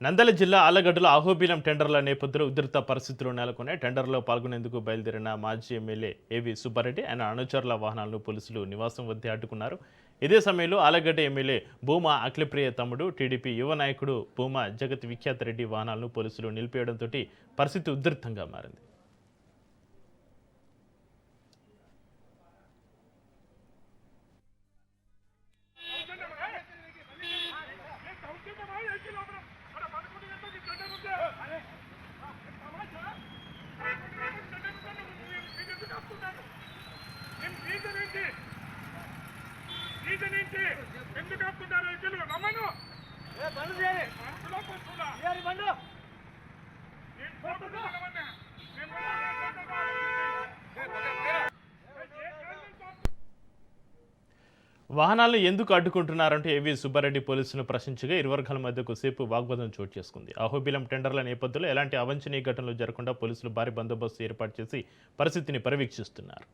నంద్యాల జిల్లా ఆళ్లగడ్డలో అహోబిలం టెండర్ల నేపథ్యంలో ఉధృత పరిస్థితులు నెలకొన్నాయి. టెండర్లో పాల్గొనేందుకు బయలుదేరిన మాజీ ఎమ్మెల్యే ఏవి సుబ్బారెడ్డి ఆయన అనుచరుల వాహనాలను పోలీసులు నివాసం వద్ద అడ్డుకున్నారు. ఇదే సమయంలో ఆళ్లగడ్డ ఎమ్మెల్యే భూమా అఖిలప్రియ తమ్ముడు టీడీపీ యువ నాయకుడు భూమా జగత్ విఖ్యాత్ రెడ్డి వాహనాలను పోలీసులు నిలిపేయడంతో పరిస్థితి ఉధృతంగా మారింది. ఎందుకు ఆపుకుంటారు రమ్మను వాహనాలను ఎందుకు అడ్డుకుంటున్నారంటే ఏవి సుబ్బారెడ్డి పోలీసులను ప్రశ్నించగా ఇరు వర్గాల మధ్య కొద్దిసేపు వాగ్వాదం చోటు చేసుకుంది. అహోబిలం టెండర్ల నేపథ్యంలో ఎలాంటి అవాంఛనీయ ఘటనలు జరగకుండా పోలీసులు భారీ బందోబస్తు ఏర్పాటు చేసి పరిస్థితిని పర్యవేక్షిస్తున్నారు.